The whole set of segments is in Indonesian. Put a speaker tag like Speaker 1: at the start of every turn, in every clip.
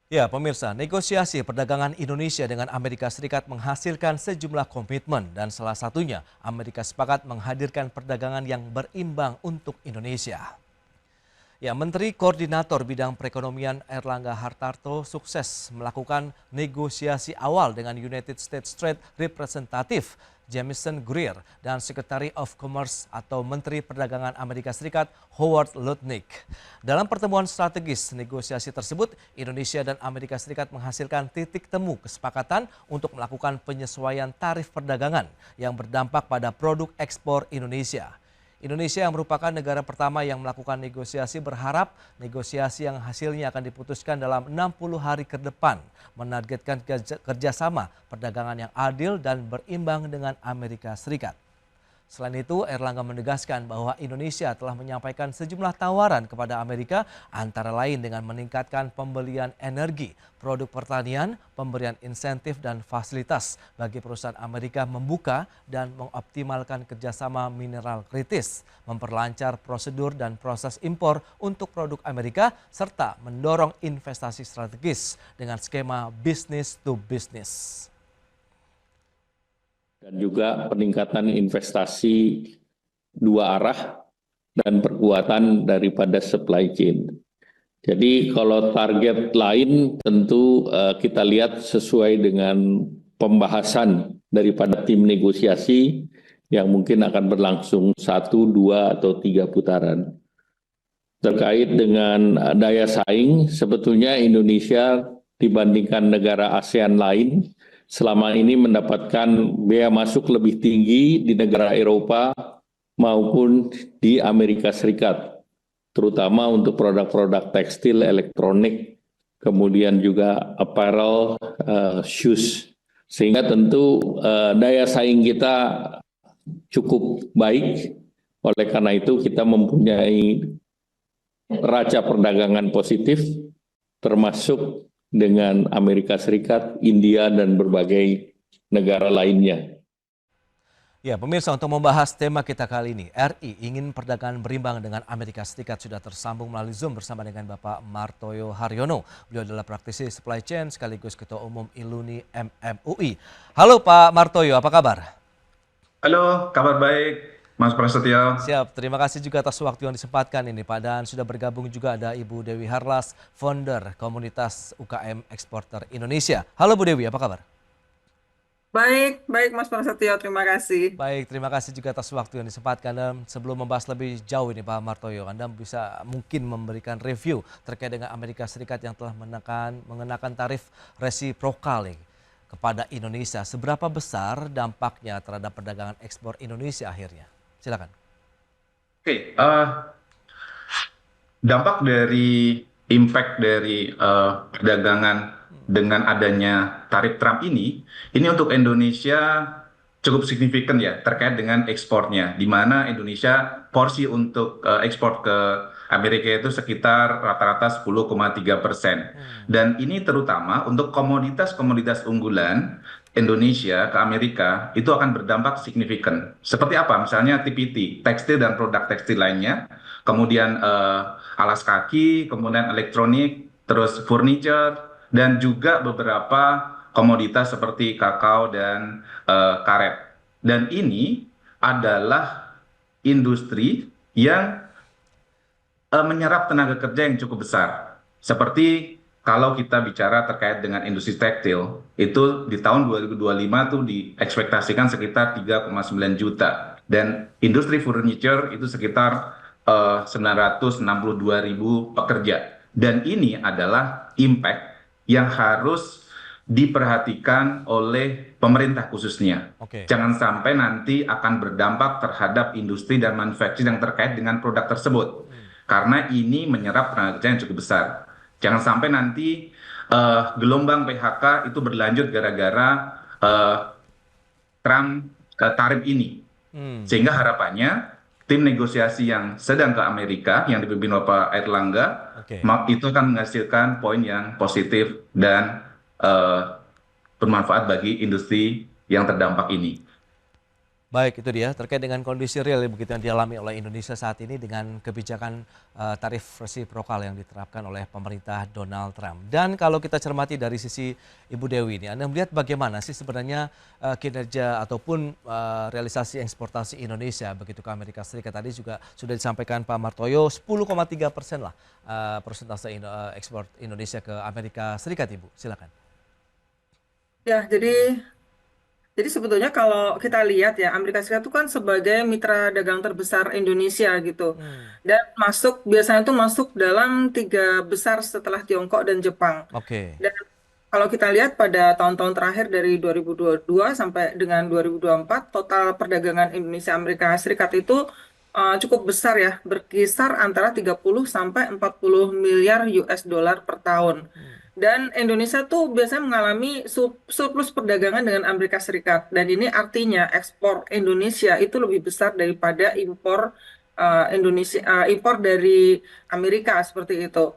Speaker 1: Ya, pemirsa, negosiasi perdagangan Indonesia dengan Amerika Serikat menghasilkan sejumlah komitmen dan salah satunya Amerika sepakat menghadirkan perdagangan yang berimbang untuk Indonesia. Ya, Menteri Koordinator Bidang Perekonomian Airlangga Hartarto sukses melakukan negosiasi awal dengan United States Trade Representative Jamieson Greer dan Secretary of Commerce atau Menteri Perdagangan Amerika Serikat Howard Lutnick. Dalam pertemuan strategis negosiasi tersebut, Indonesia dan Amerika Serikat menghasilkan titik temu kesepakatan untuk melakukan penyesuaian tarif perdagangan yang berdampak pada produk ekspor Indonesia. Indonesia yang merupakan negara pertama yang melakukan negosiasi berharap negosiasi yang hasilnya akan diputuskan dalam 60 hari ke depan menargetkan kerjasama perdagangan yang adil dan berimbang dengan Amerika Serikat. Selain itu, Airlangga menegaskan bahwa Indonesia telah menyampaikan sejumlah tawaran kepada Amerika antara lain dengan meningkatkan pembelian energi, produk pertanian, pemberian insentif dan fasilitas bagi perusahaan Amerika membuka dan mengoptimalkan kerjasama mineral kritis, memperlancar prosedur dan proses impor untuk produk Amerika, serta mendorong investasi strategis dengan skema business to business.
Speaker 2: Dan juga peningkatan investasi dua arah dan perkuatan daripada supply chain. Jadi kalau target lain tentu kita lihat sesuai dengan pembahasan daripada tim negosiasi yang mungkin akan berlangsung 1, 2, atau 3 putaran. Terkait dengan daya saing, sebetulnya Indonesia dibandingkan negara ASEAN lain selama ini mendapatkan bea masuk lebih tinggi di negara Eropa maupun di Amerika Serikat, terutama untuk produk-produk tekstil, elektronik, kemudian juga apparel, shoes. Sehingga tentu daya saing kita cukup baik, oleh karena itu kita mempunyai raca perdagangan positif, termasuk dengan Amerika Serikat, India, dan berbagai negara lainnya.
Speaker 1: Ya, pemirsa, untuk membahas tema kita kali ini, RI ingin perdagangan berimbang dengan Amerika Serikat, sudah tersambung melalui Zoom bersama dengan Bapak Martoyo Haryono. Beliau adalah praktisi supply chain sekaligus Ketua Umum Iluni MMUI. Halo Pak Martoyo, apa kabar?
Speaker 3: Halo, kabar baik, Mas Prasetyo.
Speaker 1: Siap, terima kasih juga atas waktu yang disempatkan ini Pak. Dan sudah bergabung juga ada Ibu Dewi Harlas, founder komunitas UKM Eksporter Indonesia. Halo Bu Dewi, apa kabar?
Speaker 4: Baik, baik Mas Prasetyo, terima kasih.
Speaker 1: Baik, terima kasih juga atas waktu yang disempatkan. Dan sebelum membahas lebih jauh ini Pak Martoyo, Anda bisa mungkin memberikan review terkait dengan Amerika Serikat yang telah mengenakan tarif resiprokal kepada Indonesia. Seberapa besar dampaknya terhadap perdagangan ekspor Indonesia akhirnya? Silakan.
Speaker 3: Oke, dampak dari impact dari perdagangan dengan adanya tarif Trump ini untuk Indonesia cukup signifikan ya terkait dengan ekspornya, di mana Indonesia porsi untuk ekspor ke Amerika itu sekitar rata-rata 10,3%. Dan ini terutama untuk komoditas-komoditas unggulan Indonesia ke Amerika itu akan berdampak signifikan. Seperti apa? Misalnya TPT, tekstil dan produk tekstil lainnya, kemudian alas kaki, kemudian elektronik, terus furniture, dan juga beberapa komoditas seperti kakao dan karet. Dan ini adalah industri yang menyerap tenaga kerja yang cukup besar. Seperti kalau kita bicara terkait dengan industri tekstil, itu di tahun 2025 tuh diekspektasikan sekitar 3,9 juta. Dan industri furniture itu sekitar 962.000 pekerja. Dan ini adalah impact yang harus diperhatikan oleh pemerintah khususnya. Jangan sampai nanti akan berdampak terhadap industri dan manufacturing yang terkait dengan produk tersebut. Karena ini menyerap tenaga kerja yang cukup besar. Jangan sampai nanti gelombang PHK itu berlanjut gara-gara Trump tarif ini. Sehingga harapannya tim negosiasi yang sedang ke Amerika yang dipimpin Bapak Airlangga itu akan menghasilkan poin yang positif dan bermanfaat bagi industri yang terdampak ini.
Speaker 1: Baik, itu dia terkait dengan kondisi real begitu yang dialami oleh Indonesia saat ini dengan kebijakan tarif resiprokal yang diterapkan oleh pemerintah Donald Trump. Dan kalau kita cermati dari sisi Ibu Dewi ini, Anda melihat bagaimana sih sebenarnya kinerja ataupun realisasi eksportasi Indonesia begitu ke Amerika Serikat. Tadi juga sudah disampaikan Pak Martoyo 10,3% lah persentase ekspor Indonesia ke Amerika Serikat, Ibu. Silakan.
Speaker 4: Ya, jadi sebetulnya kalau kita lihat ya, Amerika Serikat itu kan sebagai mitra dagang terbesar Indonesia gitu.
Speaker 1: Hmm,
Speaker 4: Dan biasanya itu masuk dalam tiga besar setelah Tiongkok dan Jepang.
Speaker 1: oke,
Speaker 4: Dan kalau kita lihat pada tahun-tahun terakhir dari 2022 sampai dengan 2024, total perdagangan Indonesia Amerika Serikat itu cukup besar ya, berkisar antara 30 sampai 40 miliar US dollar per tahun. Dan Indonesia tuh biasanya mengalami surplus perdagangan dengan Amerika Serikat. Dan ini artinya ekspor Indonesia itu lebih besar daripada impor dari Amerika seperti itu.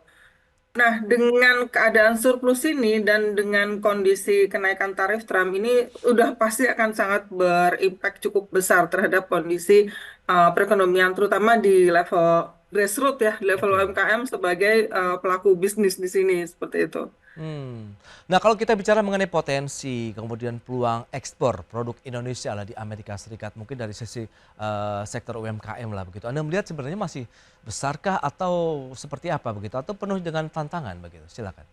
Speaker 4: Nah, dengan keadaan surplus ini dan dengan kondisi kenaikan tarif Trump ini udah pasti akan sangat berimpact cukup besar terhadap kondisi perekonomian, terutama di level grassroots ya, level
Speaker 1: oke.
Speaker 4: UMKM sebagai pelaku bisnis di sini seperti itu.
Speaker 1: Hmm. Nah, kalau kita bicara mengenai potensi, kemudian peluang ekspor produk Indonesia lah di Amerika Serikat, mungkin dari sisi sektor UMKM lah begitu. Anda melihat sebenarnya masih besarkah atau seperti apa begitu, atau penuh dengan tantangan begitu? Silakan.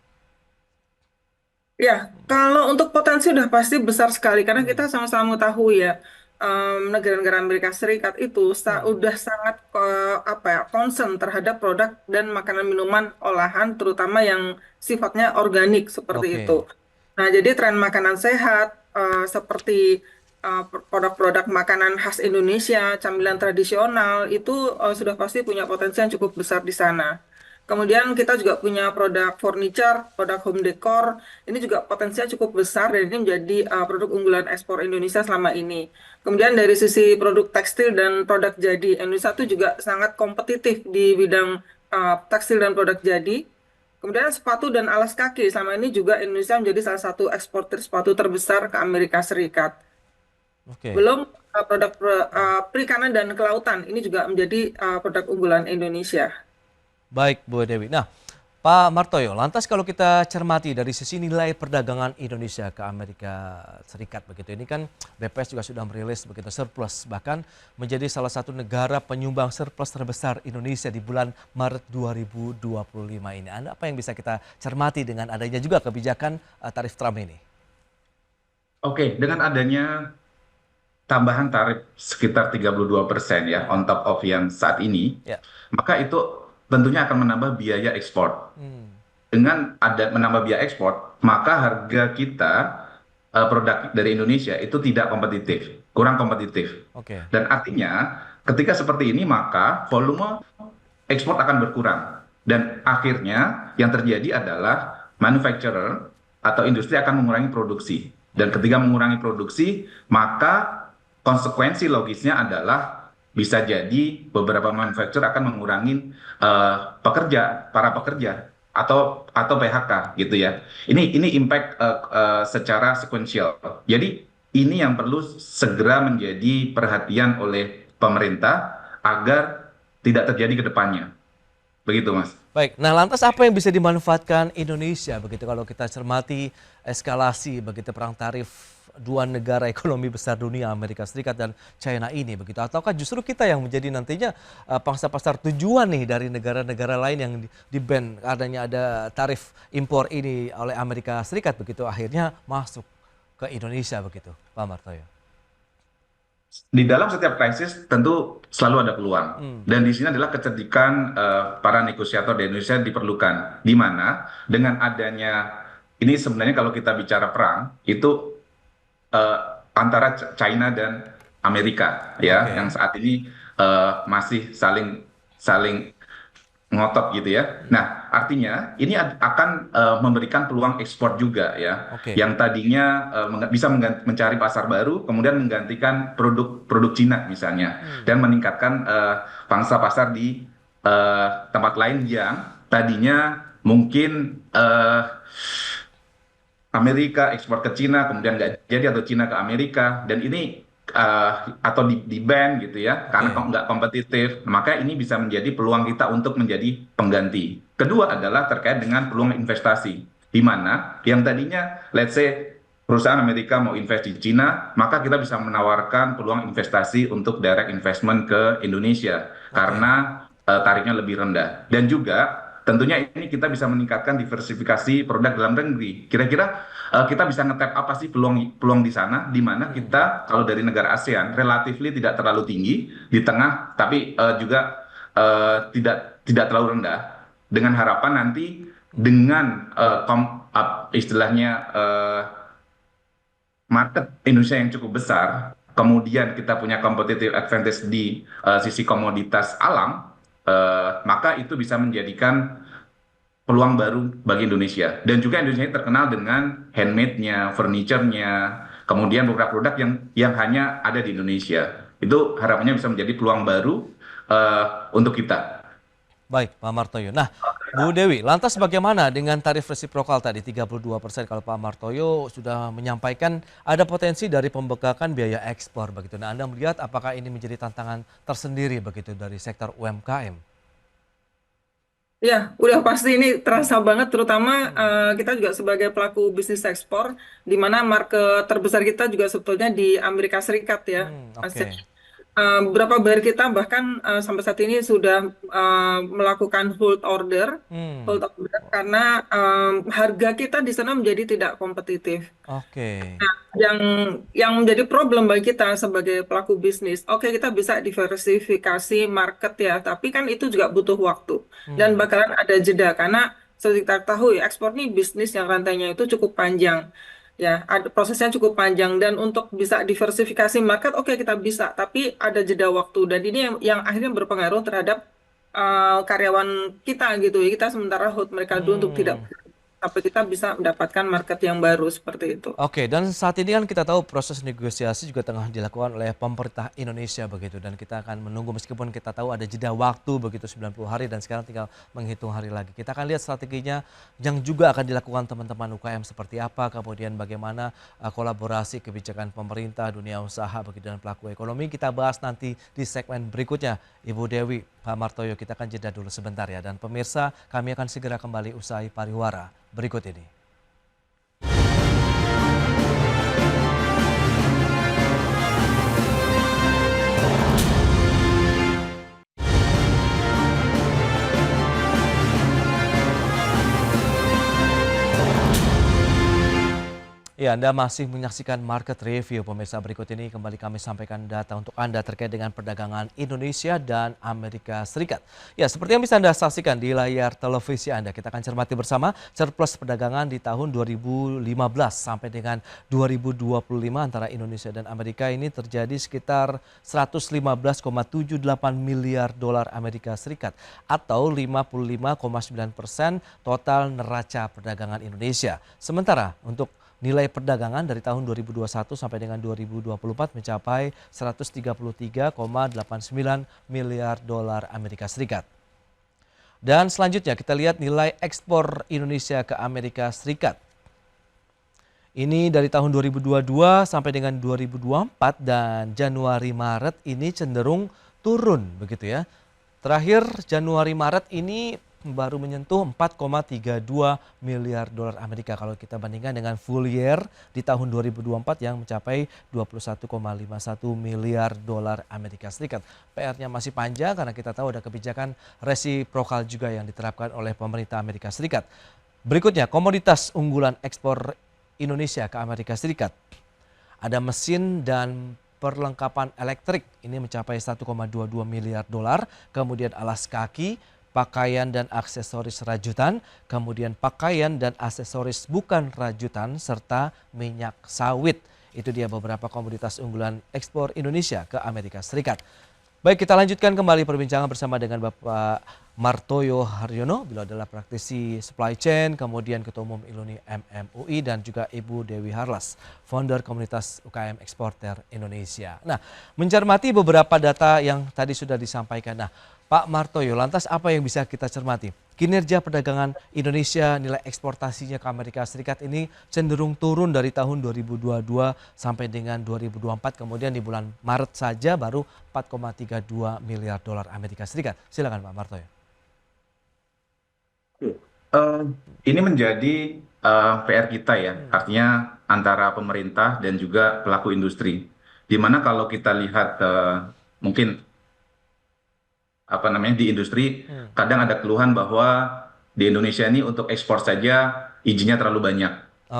Speaker 4: Ya, kalau untuk potensi udah pasti besar sekali karena kita
Speaker 1: Hmm.
Speaker 4: sama-sama mengetahui ya negara-negara Amerika Serikat itu
Speaker 1: Hmm.
Speaker 4: udah sangat apa ya concern terhadap produk dan makanan minuman olahan terutama yang sifatnya organik seperti itu.
Speaker 1: Oke.
Speaker 4: Nah, jadi tren makanan sehat seperti produk-produk makanan khas Indonesia, camilan tradisional itu sudah pasti punya potensi yang cukup besar di sana. Kemudian kita juga punya produk furniture, produk home decor. Ini juga potensinya cukup besar dan ini menjadi produk unggulan ekspor Indonesia selama ini. Kemudian dari sisi produk tekstil dan produk jadi, Indonesia itu juga sangat kompetitif di bidang tekstil dan produk jadi. Kemudian sepatu dan alas kaki, selama ini juga Indonesia menjadi salah satu eksportir sepatu terbesar ke Amerika Serikat.
Speaker 1: Oke.
Speaker 4: Belum produk perikanan dan kelautan, ini juga menjadi produk unggulan Indonesia.
Speaker 1: Baik, Bu Dewi. Nah, Pak Martoyo, lantas kalau kita cermati dari sisi nilai perdagangan Indonesia ke Amerika Serikat begitu, ini kan BPS juga sudah merilis begitu surplus, bahkan menjadi salah satu negara penyumbang surplus terbesar Indonesia di bulan Maret 2025 ini. Anda apa yang bisa kita cermati dengan adanya juga kebijakan tarif Trump ini?
Speaker 3: Oke, dengan adanya tambahan tarif sekitar 32% ya, on top of yang saat ini,
Speaker 1: Ya.
Speaker 3: maka itu tentunya akan menambah biaya ekspor.
Speaker 1: Hmm,
Speaker 3: Dengan ada menambah biaya ekspor, maka harga kita produk dari Indonesia itu tidak kompetitif, kurang kompetitif.
Speaker 1: oke.
Speaker 3: Dan artinya ketika seperti ini maka volume ekspor akan berkurang. Dan akhirnya yang terjadi adalah manufacturer atau industri akan mengurangi produksi. Dan
Speaker 1: Oke.
Speaker 3: ketika mengurangi produksi, maka konsekuensi logisnya adalah bisa jadi beberapa manufacturer akan mengurangi para pekerja atau PHK gitu ya. Ini impact secara sequential. Jadi ini yang perlu segera menjadi perhatian oleh pemerintah agar tidak terjadi ke depannya. Begitu, Mas.
Speaker 1: Baik, nah lantas apa yang bisa dimanfaatkan Indonesia begitu kalau kita cermati eskalasi begitu perang tarif dua negara ekonomi besar dunia Amerika Serikat dan China ini begitu, ataukah justru kita yang menjadi nantinya pangsa pasar tujuan nih dari negara-negara lain yang di-ban adanya ada tarif impor ini oleh Amerika Serikat begitu akhirnya masuk ke Indonesia begitu, Pak Martoyo.
Speaker 3: Di dalam setiap krisis tentu selalu ada peluang.
Speaker 1: Hmm,
Speaker 3: Dan di sini adalah kecerdikan para negosiator di Indonesia diperlukan. Di mana dengan adanya ini sebenarnya kalau kita bicara perang itu eh, antara China dan Amerika ya yang
Speaker 1: oke.
Speaker 3: saat ini masih saling saling ngotot gitu ya.
Speaker 1: Hmm,
Speaker 3: Nah, artinya ini akan memberikan peluang ekspor juga ya,
Speaker 1: oke.
Speaker 3: yang tadinya bisa mencari pasar baru, kemudian menggantikan produk Cina misalnya,
Speaker 1: Hmm,
Speaker 3: dan meningkatkan pangsa pasar di tempat lain yang tadinya mungkin Amerika ekspor ke Cina, kemudian nggak jadi atau Cina ke Amerika, dan ini atau di ban gitu ya, karena
Speaker 1: Oke.
Speaker 3: nggak kompetitif, maka ini bisa menjadi peluang kita untuk menjadi pengganti. Kedua adalah terkait dengan peluang investasi, di mana yang tadinya, let's say, perusahaan Amerika mau invest di Cina, maka kita bisa menawarkan peluang investasi untuk direct investment ke Indonesia,
Speaker 1: Oke.
Speaker 3: karena tarifnya lebih rendah. Dan juga tentunya ini kita bisa meningkatkan diversifikasi produk dalam negeri. Kira-kira kita bisa nge-tap apa sih peluang peluang di sana, di mana
Speaker 1: Hmm.
Speaker 3: kita kalau dari negara ASEAN relatively tidak terlalu tinggi di tengah, tapi juga tidak terlalu rendah, dengan harapan nanti dengan istilahnya market Indonesia yang cukup besar, kemudian kita punya competitive advantage di sisi komoditas alam, maka itu bisa menjadikan peluang baru bagi Indonesia. Dan juga Indonesia ini terkenal dengan handmade-nya, furniture-nya, kemudian beberapa produk yang hanya ada di Indonesia. Itu harapannya bisa menjadi peluang baru untuk kita.
Speaker 1: Baik, Pak Martoyo. Nah, Bu Dewi, lantas bagaimana dengan tarif resiprokal tadi 32% kalau Pak Martoyo sudah menyampaikan ada potensi dari pembengkakan biaya ekspor begitu. Nah, Anda melihat apakah ini menjadi tantangan tersendiri begitu dari sektor UMKM?
Speaker 4: Ya, udah pasti ini terasa banget, terutama
Speaker 1: Hmm.
Speaker 4: kita juga sebagai pelaku bisnis ekspor, di mana market terbesar kita juga sebetulnya di Amerika Serikat ya.
Speaker 1: Oke.
Speaker 4: Beberapa buyer kita bahkan sampai saat ini sudah melakukan
Speaker 1: Hmm.
Speaker 4: hold order karena harga kita di sana menjadi tidak kompetitif.
Speaker 1: Oke.
Speaker 4: Yang yang menjadi problem bagi kita sebagai pelaku bisnis, oke kita bisa diversifikasi market ya, tapi kan itu juga butuh waktu dan
Speaker 1: Hmm.
Speaker 4: bakalan ada jeda karena seperti kita tahu ya, ekspor ini bisnis yang rantainya itu cukup panjang. Ya, prosesnya cukup panjang dan untuk bisa diversifikasi market, oke kita bisa, tapi ada jeda waktu dan ini yang akhirnya berpengaruh terhadap karyawan kita gitu ya. Kita sementara hold mereka dulu untuk tidak
Speaker 1: Hmm.
Speaker 4: sampai kita bisa mendapatkan market yang baru seperti itu.
Speaker 1: Oke, dan saat ini kan kita tahu proses negosiasi juga tengah dilakukan oleh pemerintah Indonesia begitu dan kita akan menunggu meskipun kita tahu ada jeda waktu begitu 90 hari dan sekarang tinggal menghitung hari lagi. Kita akan lihat strateginya yang juga akan dilakukan teman-teman UKM seperti apa, kemudian bagaimana kolaborasi kebijakan pemerintah, dunia usaha begitu dan pelaku ekonomi. Kita bahas nanti di segmen berikutnya. Ibu Dewi, Pak Martoyo, kita akan jeda dulu sebentar ya dan pemirsa, kami akan segera kembali usai pariwara berikut ini. Ya, Anda masih menyaksikan Market Review. Pemirsa, berikut ini kembali kami sampaikan data untuk Anda terkait dengan perdagangan Indonesia dan Amerika Serikat. Ya, seperti yang bisa Anda saksikan di layar televisi Anda, kita akan cermati bersama surplus perdagangan di tahun 2015 sampai dengan 2025 antara Indonesia dan Amerika ini terjadi sekitar 115,78 miliar dolar Amerika Serikat atau 55,9% total neraca perdagangan Indonesia. Sementara untuk nilai perdagangan dari tahun 2021 sampai dengan 2024 mencapai 133,89 miliar dolar Amerika Serikat. Dan selanjutnya kita lihat nilai ekspor Indonesia ke Amerika Serikat. Ini dari tahun 2022 sampai dengan 2024 dan Januari-Maret ini cenderung turun begitu ya. Terakhir Januari-Maret ini baru menyentuh 4,32 miliar dolar Amerika kalau kita bandingkan dengan full year di tahun 2024 yang mencapai 21,51 miliar dolar Amerika Serikat. PR-nya masih panjang karena kita tahu ada kebijakan resiprokal juga yang diterapkan oleh pemerintah Amerika Serikat. Berikutnya komoditas unggulan ekspor Indonesia ke Amerika Serikat. Ada mesin dan perlengkapan elektrik ini mencapai 1,22 miliar dolar, kemudian alas kaki, pakaian dan aksesoris rajutan, kemudian pakaian dan aksesoris bukan rajutan, serta minyak sawit. Itu dia beberapa komoditas unggulan ekspor Indonesia ke Amerika Serikat. Baik, kita lanjutkan kembali perbincangan bersama dengan Bapak Martoyo Haryono, beliau adalah praktisi supply chain, kemudian Ketua Umum Iluni MMUI, dan juga Ibu Dewi Harlas, founder komunitas UKM Eksporter Indonesia. Nah, mencermati beberapa data yang tadi sudah disampaikan. Nah, Pak Martoyo, lantas apa yang bisa kita cermati? Kinerja perdagangan Indonesia, nilai eksportasinya ke Amerika Serikat ini cenderung turun dari tahun 2022 sampai dengan 2024. Kemudian di bulan Maret saja baru 4,32 miliar dolar Amerika Serikat. Silakan Pak Martoyo.
Speaker 3: Eh, ini menjadi PR kita ya, artinya antara pemerintah dan juga pelaku industri. Di mana kalau kita lihat mungkin apa namanya di industri kadang ada keluhan bahwa di Indonesia ini untuk ekspor saja izinnya terlalu banyak.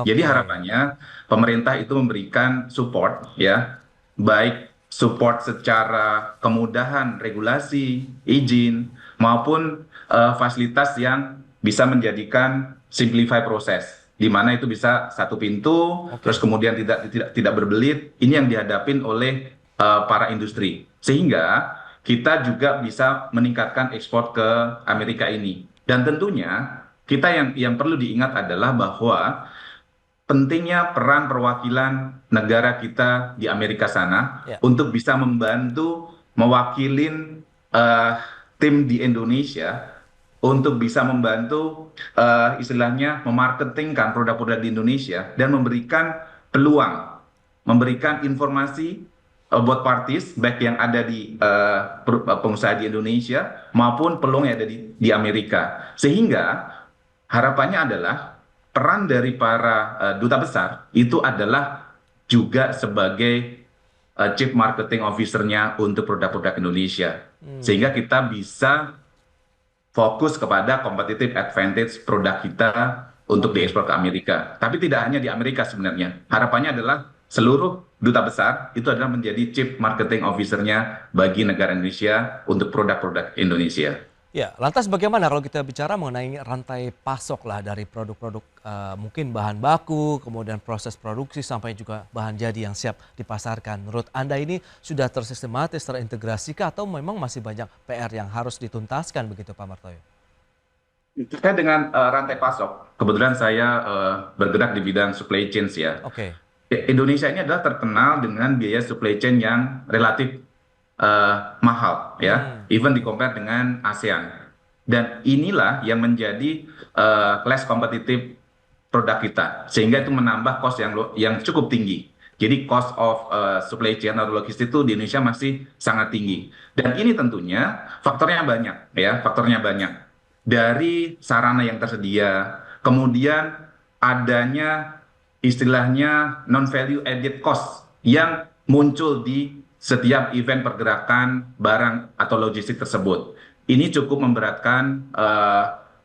Speaker 3: Jadi
Speaker 1: Oke.
Speaker 3: harapannya pemerintah itu memberikan support ya, baik support secara kemudahan regulasi, izin maupun fasilitas yang bisa menjadikan simplify proses di mana itu bisa satu pintu, terus
Speaker 1: Oke.
Speaker 3: kemudian tidak berbelit. Ini yang dihadapin oleh para industri. Sehingga kita juga bisa meningkatkan ekspor ke Amerika ini. Dan tentunya kita yang perlu diingat adalah bahwa pentingnya peran perwakilan negara kita di Amerika sana
Speaker 1: Ya.
Speaker 3: untuk bisa membantu mewakilin eh, tim di Indonesia untuk bisa membantu istilahnya memarketingkan produk-produk di Indonesia dan memberikan peluang, memberikan informasi buat parties baik yang ada di pengusaha di Indonesia maupun peluang yang ada di Amerika. Sehingga harapannya adalah peran dari para duta besar itu adalah juga sebagai chief marketing officer-nya untuk produk-produk Indonesia. Sehingga kita bisa fokus kepada competitive advantage produk kita untuk
Speaker 1: Oke.
Speaker 3: diekspor ke Amerika. Tapi tidak hanya di Amerika sebenarnya. Harapannya adalah seluruh duta besar itu adalah menjadi chief marketing officer-nya bagi negara Indonesia untuk produk-produk Indonesia.
Speaker 1: Ya, lantas bagaimana kalau kita bicara mengenai rantai pasok lah dari produk-produk mungkin bahan baku, kemudian proses produksi sampai juga bahan jadi yang siap dipasarkan. Menurut Anda ini sudah tersistematis, terintegrasikah atau memang masih banyak PR yang harus dituntaskan begitu Pak Martoyo?
Speaker 3: Terkait dengan rantai pasok, kebetulan saya bergerak di bidang supply chain ya.
Speaker 1: Oke.
Speaker 3: Indonesia ini adalah terkenal dengan biaya supply chain yang relatif mahal ya, even di compare dengan ASEAN. Dan inilah yang menjadi less kompetitif produk kita, sehingga itu menambah cost yang cukup tinggi. Jadi cost of supply chain atau logistik itu di Indonesia masih sangat tinggi. Dan ini tentunya faktornya banyak ya, faktornya banyak. Dari sarana yang tersedia, kemudian adanya istilahnya non value added cost yang muncul di setiap event pergerakan barang atau logistik tersebut. Ini cukup memberatkan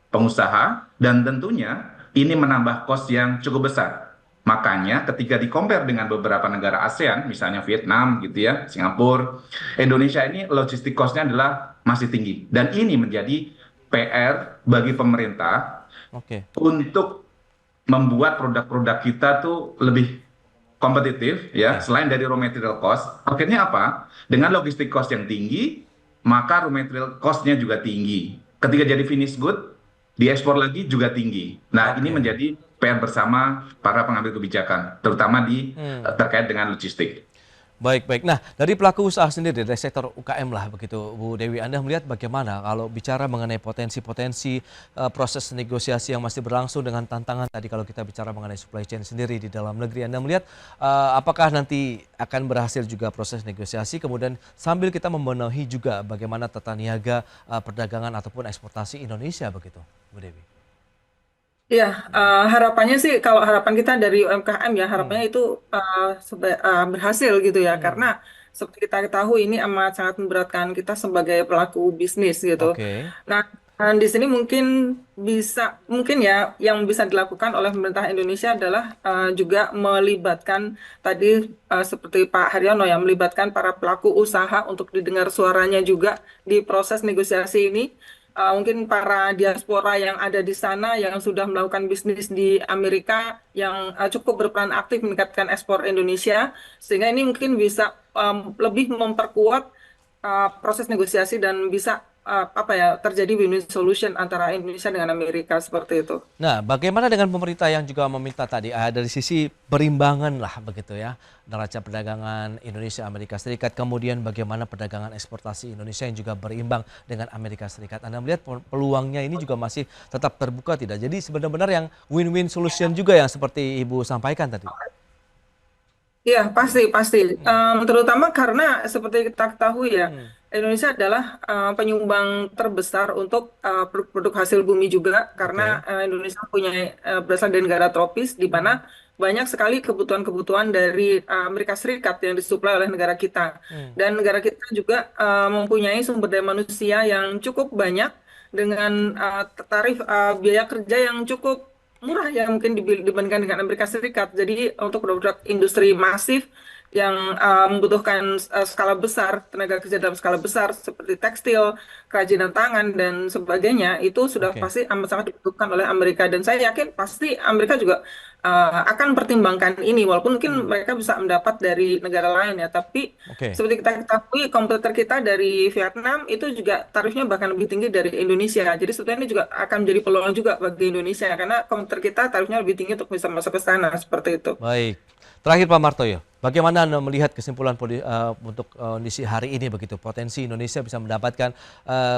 Speaker 3: pengusaha dan tentunya ini menambah cost yang cukup besar. Makanya ketika di-compare dengan beberapa negara ASEAN, misalnya Vietnam gitu ya, Singapura, Indonesia ini logistik cost-nya adalah masih tinggi. Dan ini menjadi PR bagi pemerintah
Speaker 1: Oke.
Speaker 3: untuk membuat produk-produk kita tuh lebih kompetitif ya,
Speaker 1: Oke.
Speaker 3: selain dari raw material cost. Akhirnya apa? Dengan logistik cost yang tinggi, maka raw material cost-nya juga tinggi. Ketika jadi finished good, diekspor lagi juga tinggi. Nah, ini
Speaker 1: Oke.
Speaker 3: menjadi PR bersama para pengambil kebijakan, terutama di terkait dengan logistik.
Speaker 1: Baik, baik. Nah, dari pelaku usaha sendiri, dari sektor UKM lah begitu, Bu Dewi, Anda melihat bagaimana kalau bicara mengenai potensi-potensi proses negosiasi yang masih berlangsung dengan tantangan tadi kalau kita bicara mengenai supply chain sendiri di dalam negeri. Anda melihat apakah nanti akan berhasil juga proses negosiasi, kemudian sambil kita memenuhi juga bagaimana tata niaga perdagangan ataupun eksportasi Indonesia begitu, Bu Dewi?
Speaker 4: Ya, harapannya sih kalau harapan kita dari UMKM ya harapannya
Speaker 1: Hmm,
Speaker 4: itu berhasil gitu ya karena
Speaker 1: hmm.
Speaker 4: seperti kita ketahui ini amat sangat memberatkan kita sebagai pelaku bisnis gitu.
Speaker 1: Oke,
Speaker 4: Nah, di sini mungkin ya yang bisa dilakukan oleh pemerintah Indonesia adalah juga melibatkan tadi seperti Pak Haryono ya melibatkan para pelaku usaha untuk didengar suaranya juga di proses negosiasi ini. Mungkin para diaspora yang ada di sana yang sudah melakukan bisnis di Amerika yang cukup berperan aktif meningkatkan ekspor Indonesia, sehingga ini mungkin bisa lebih memperkuat proses negosiasi dan bisa terjadi win-win solution antara Indonesia dengan Amerika seperti itu.
Speaker 1: Nah, bagaimana dengan pemerintah yang juga meminta tadi dari sisi berimbangan lah begitu ya, neraca perdagangan Indonesia Amerika Serikat, kemudian bagaimana perdagangan eksportasi Indonesia yang juga berimbang dengan Amerika Serikat. Anda melihat peluangnya ini juga masih tetap terbuka tidak? Jadi benar-benar yang win-win solution juga yang seperti Ibu sampaikan tadi.
Speaker 4: Iya, pasti, pasti. Terutama karena seperti kita ketahui ya, Indonesia adalah penyumbang terbesar untuk produk hasil bumi juga, karena Indonesia punya berasal dari negara tropis, di mana banyak sekali kebutuhan-kebutuhan dari Amerika Serikat yang disuplai oleh negara kita. Dan negara kita juga mempunyai sumber daya manusia yang cukup banyak dengan tarif biaya kerja yang cukup murah ya mungkin dibandingkan dengan Amerika Serikat. Jadi untuk produk industri masif yang membutuhkan skala besar, tenaga kerja dalam skala besar seperti tekstil, kerajinan tangan dan sebagainya itu sudah pasti amat sangat dibutuhkan oleh Amerika, dan saya yakin pasti Amerika juga akan pertimbangkan ini walaupun mungkin mereka bisa mendapat dari negara lain ya, tapi seperti kita ketahui kompetitor kita dari Vietnam itu juga tarifnya bahkan lebih tinggi dari Indonesia. Jadi sebetulnya ini juga akan menjadi peluang juga bagi Indonesia karena kompetitor kita tarifnya lebih tinggi untuk bisa masuk ke sana seperti itu.
Speaker 1: Baik. Terakhir Pak Martoyo, bagaimana Anda melihat kesimpulan untuk kondisi hari ini begitu? Potensi Indonesia bisa mendapatkan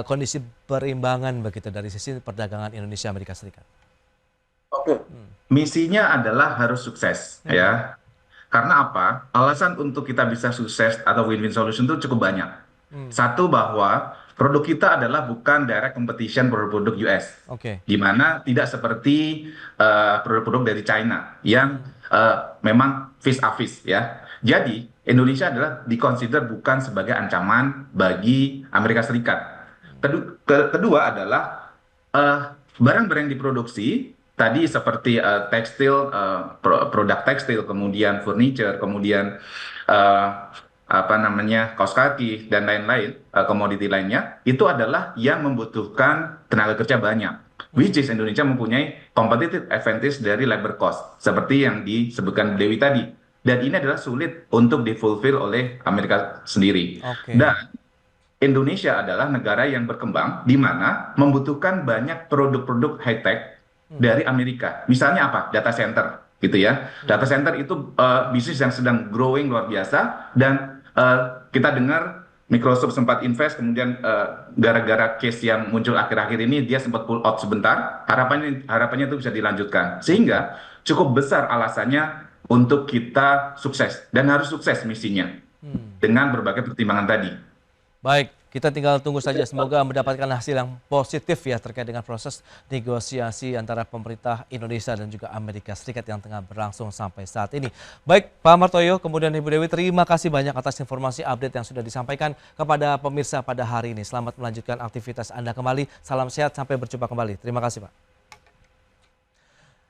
Speaker 1: kondisi berimbangan begitu dari sisi perdagangan Indonesia Amerika Serikat.
Speaker 3: Oke. Misinya adalah harus sukses ya. Karena apa? Alasan untuk kita bisa sukses atau win-win solution itu cukup banyak. Satu, bahwa produk kita adalah bukan direct competition produk-produk US. Di mana tidak seperti produk-produk dari China yang memang face a face ya. Jadi Indonesia adalah dikonsider bukan sebagai ancaman bagi Amerika Serikat. Kedua adalah barang-barang yang diproduksi tadi seperti tekstil, produk tekstil, kemudian furniture, kemudian kaos kaki dan lain-lain, komoditi lainnya, itu adalah yang membutuhkan tenaga kerja banyak. Which is Indonesia mempunyai competitive advantage dari labor cost, seperti yang disebutkan Dewi tadi. Dan ini adalah sulit untuk difulfill oleh Amerika sendiri. Dan Indonesia adalah negara yang berkembang, di mana membutuhkan banyak produk-produk high-tech dari Amerika. Misalnya apa? Data center, gitu ya. Data center itu bisnis yang sedang growing luar biasa, dan kita dengar Microsoft sempat invest, kemudian gara-gara case yang muncul akhir-akhir ini, dia sempat pull out sebentar. Harapannya itu bisa dilanjutkan. Sehingga cukup besar alasannya untuk kita sukses, dan harus sukses misinya dengan berbagai pertimbangan tadi.
Speaker 1: Baik, kita tinggal tunggu saja, semoga mendapatkan hasil yang positif ya terkait dengan proses negosiasi antara pemerintah Indonesia dan juga Amerika Serikat yang tengah berlangsung sampai saat ini. Baik Pak Martoyo, kemudian Ibu Dewi, terima kasih banyak atas informasi update yang sudah disampaikan kepada pemirsa pada hari ini. Selamat melanjutkan aktivitas Anda kembali, salam sehat, sampai berjumpa kembali. Terima kasih Pak.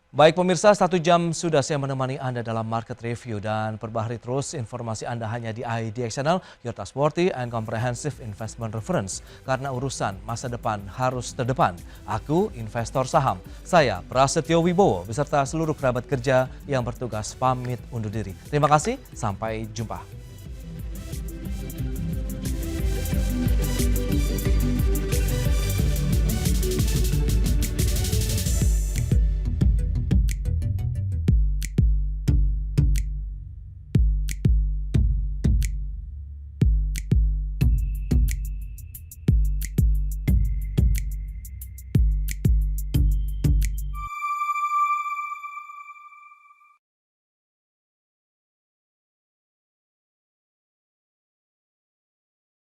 Speaker 1: Baik pemirsa, 1 jam sudah saya menemani Anda dalam market review, dan perbaharui terus informasi Anda hanya di IDX Channel, your trustworthy and comprehensive investment reference. Karena urusan masa depan harus terdepan. Aku investor saham. Saya Prasetyo Wibowo beserta seluruh kerabat kerja yang bertugas pamit undur diri. Terima kasih, sampai jumpa.